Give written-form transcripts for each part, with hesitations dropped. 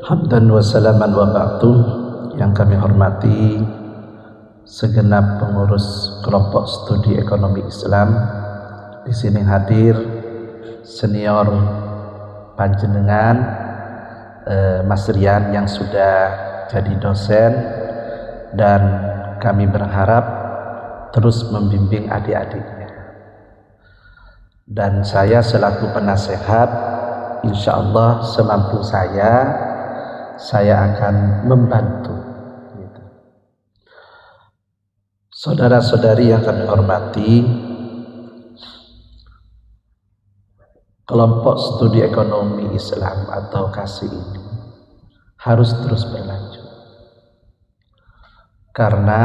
Hamdan wa salaman wa ba'du. Yang kami hormati segenap pengurus kelompok studi ekonomi Islam. Di sini hadir senior panjenengan Mas Rian yang sudah jadi dosen, dan kami berharap terus membimbing adik-adiknya. Dan saya selaku penasehat, insya Allah semampu saya akan membantu. Saudara-saudari yang kami hormati, kelompok studi ekonomi Islam atau KASI ini harus terus berlanjut, karena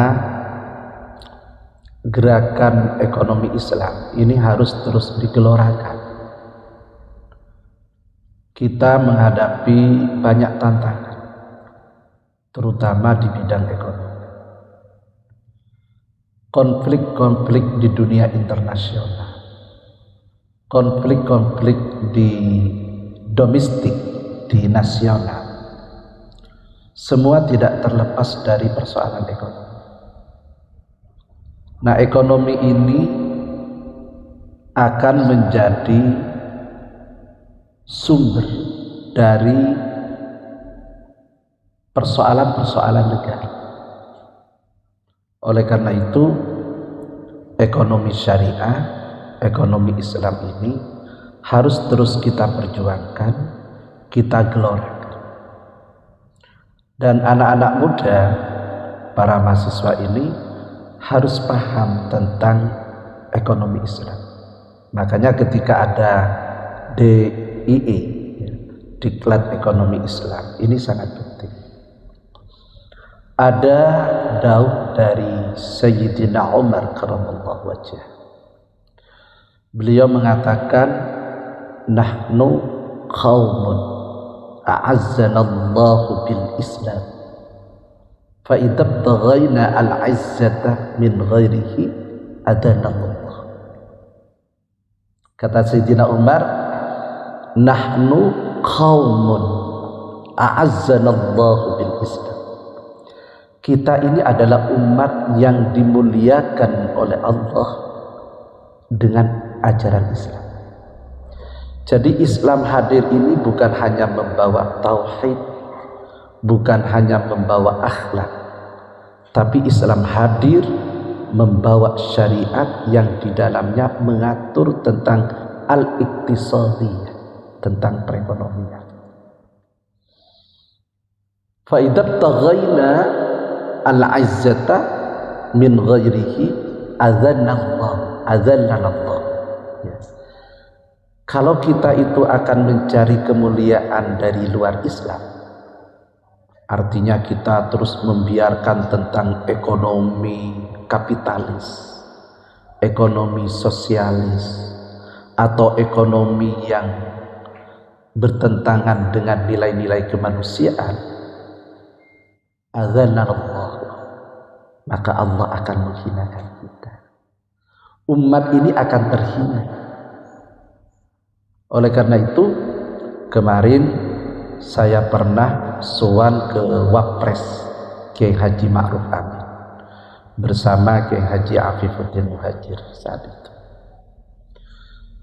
gerakan ekonomi Islam ini harus terus digelorakan. Kita menghadapi banyak tantangan, terutama di bidang ekonomi. Konflik-konflik di dunia internasional, konflik-konflik di domestik, di nasional, semua tidak terlepas dari persoalan ekonomi. Nah, ekonomi ini akan menjadi sumber dari persoalan-persoalan negara. Oleh karena itu, ekonomi syariah, ekonomi Islam ini harus terus kita perjuangkan, kita gelorakan. Dan anak-anak muda, para mahasiswa ini harus paham tentang ekonomi Islam. Makanya ketika ada DIE, Diklat Ekonomi Islam, ini sangat penting. Ada daud dari Sayyidina Umar karramallahu wajhah. Beliau mengatakan, nahnu qaumun a'azzanallahu bil Islam, fa idza btaghayna al-'izzata min ghairihi adanallah. Kata Sayyidina Umar, nahnu qaumun a'azzanallahu bil Islam. Kita ini adalah umat yang dimuliakan oleh Allah dengan ajaran Islam. Jadi Islam hadir ini bukan hanya membawa tauhid, bukan hanya membawa akhlak, tapi Islam hadir membawa syariat yang di dalamnya mengatur tentang al-iqtisadiyah, tentang perekonomian. Fa idza btaghayna al-izzata min ghairihi adzallallah. Yes. Kalau kita itu akan mencari kemuliaan dari luar Islam, artinya kita terus membiarkan tentang ekonomi kapitalis, ekonomi sosialis, atau ekonomi yang bertentangan dengan nilai-nilai kemanusiaan, adzallallah, maka Allah akan menghinakan kita. Umat ini akan terhina. Oleh karena itu, kemarin saya pernah sowan ke Wapres Kiai Haji Ma'ruf Amin bersama Kiai Haji Afifuddin Muhajir saat itu.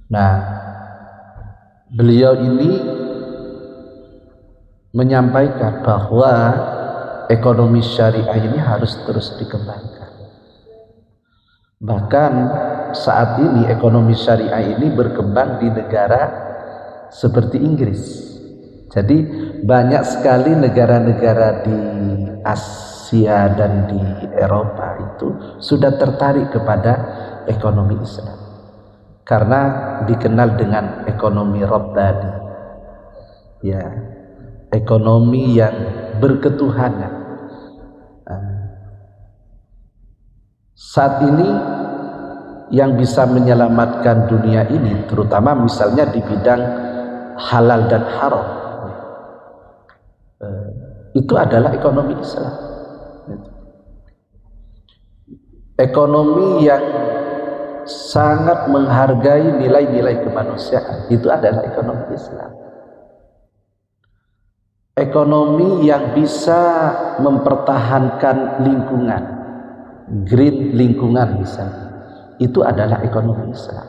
Nah, beliau ini menyampaikan bahwa ekonomi syariah ini harus terus dikembangkan. Bahkan saat ini ekonomi syariah ini berkembang di negara seperti Inggris. Jadi banyak sekali negara-negara di Asia dan di Eropa itu sudah tertarik kepada ekonomi Islam, karena dikenal dengan ekonomi Rabbani, ya, ekonomi yang berketuhanan. Saat ini yang bisa menyelamatkan dunia ini, terutama misalnya di bidang halal dan haram, itu adalah ekonomi Islam. Ekonomi yang sangat menghargai nilai-nilai kemanusiaan, itu adalah ekonomi Islam. ekonomi yang bisa mempertahankan lingkungan, green lingkungan misalnya, itu adalah ekonomi Islam.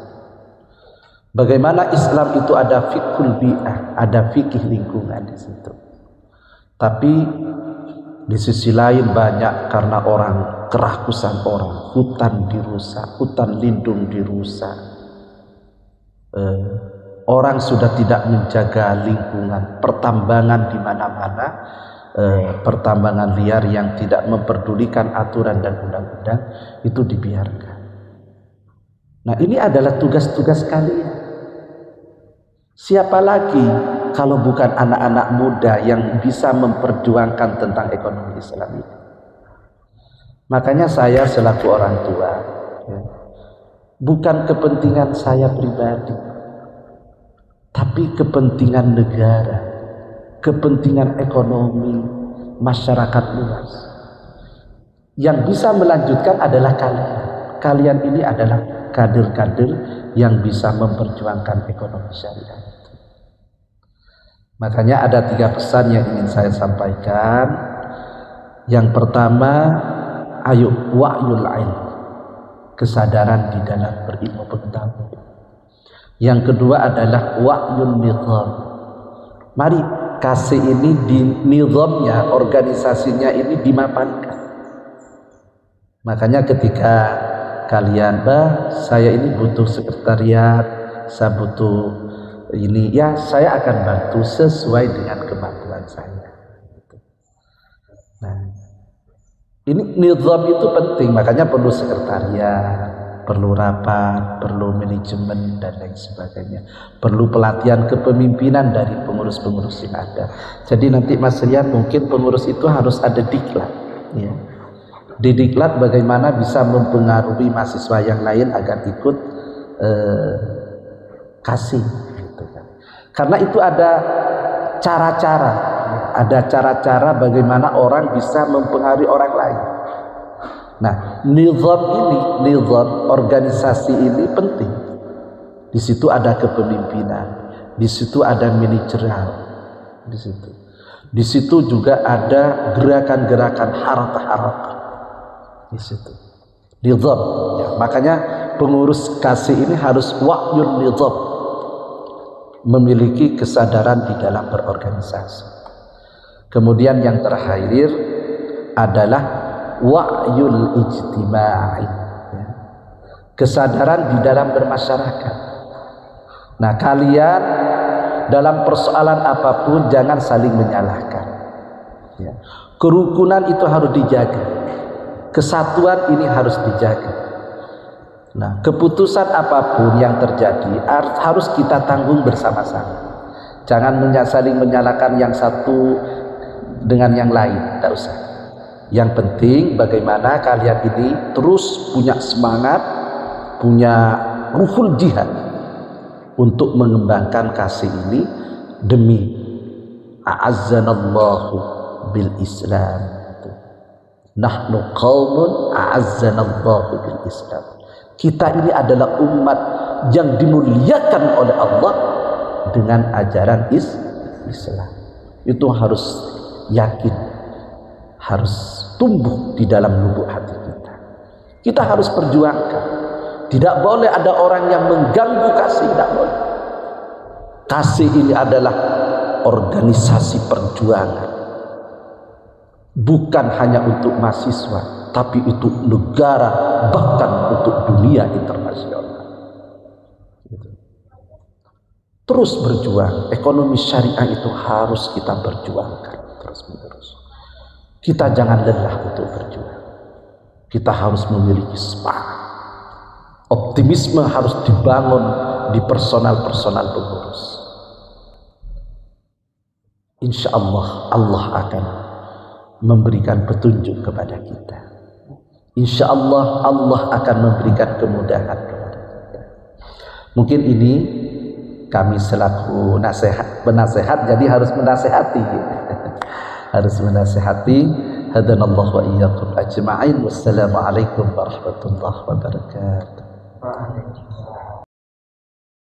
Bagaimana Islam itu ada fikul bi'ah, ada fikih lingkungan di situ. Tapi di sisi lain banyak karena orang, kerakusan orang, hutan dirusak, hutan lindung dirusak. Orang sudah tidak menjaga lingkungan, pertambangan di mana-mana, pertambangan liar yang tidak memperdulikan aturan dan undang-undang itu dibiarkan. Nah, ini adalah tugas-tugas kalian. Siapa lagi kalau bukan anak-anak muda yang bisa memperjuangkan tentang ekonomi Islam ini? Makanya saya selaku orang tua, ya, bukan kepentingan saya pribadi, tapi kepentingan negara, kepentingan ekonomi masyarakat luas. Yang bisa melanjutkan adalah kalian. Kalian ini adalah kader-kader yang bisa memperjuangkan ekonomi syariah. Makanya ada 3 pesan yang ingin saya sampaikan. Yang pertama, ayo wa'yul ilm, kesadaran di dalam berilmu pengetahuan. Yang kedua adalah wa'yul nizam. Mari kasih ini di nizamnya, organisasinya ini dimapankan. Makanya ketika kalian, saya ini butuh sekretariat, saya butuh ini, ya saya akan bantu sesuai dengan kemampuan saya. Nah, ini nizam itu penting, makanya perlu sekretariat, perlu rapat, perlu manajemen dan lain sebagainya. Perlu pelatihan kepemimpinan dari pengurus-pengurus yang ada. Jadi nanti Mas Rian, mungkin pengurus itu harus ada diklat, ya. Di diklat bagaimana bisa mempengaruhi mahasiswa yang lain agar ikut kasih. Karena itu ada cara-cara, bagaimana orang bisa mempengaruhi orang lain. Nah, nizam organisasi ini penting. Di situ ada kepemimpinan, di situ ada manajerial, di situ juga ada gerakan-gerakan harakah, di situ. Nizam, ya, makanya pengurus kasih ini harus wa'yun nizam, memiliki kesadaran di dalam berorganisasi. Kemudian yang terakhir adalah wa'yul ijtima'i, ya, kesadaran di dalam bermasyarakat. Nah, kalian dalam persoalan apapun jangan saling menyalahkan, ya. Kerukunan itu harus dijaga, kesatuan ini harus dijaga. Nah, keputusan apapun yang terjadi harus kita tanggung bersama-sama. Jangan saling menyalahkan yang satu dengan yang lain, tidak usah. Yang penting bagaimana kalian ini terus punya semangat, punya ruhul jihad untuk mengembangkan kasih ini demi a'azzanallahu bil Islam. Nahnu qaumun a'azzanallahu bil Islam. Kita ini adalah umat yang dimuliakan oleh Allah dengan ajaran Islam. Itu harus yakin, harus tumbuh di dalam lubuk hati kita. Kita harus perjuangkan. Tidak boleh ada orang yang mengganggu kasih, tidak boleh. Kasih ini adalah organisasi perjuangan. Bukan hanya untuk mahasiswa, tapi itu negara, bahkan untuk dunia internasional. Terus berjuang. Ekonomi syariah itu harus kita perjuangkan terus menerus. Kita jangan lelah untuk berjuang. Kita harus memiliki semangat. Optimisme harus dibangun di personal-personal pengurus. Insya Allah, Allah akan memberikan petunjuk kepada kita. Insya Allah, Allah akan memberikan kemudahan kepada kita. Mungkin ini kami selaku penasehat, jadi harus menasehati. Harus menasehati. Hadanallahu wa iyyakum ajma'in. Wassalamualaikum warahmatullahi wabarakatuh.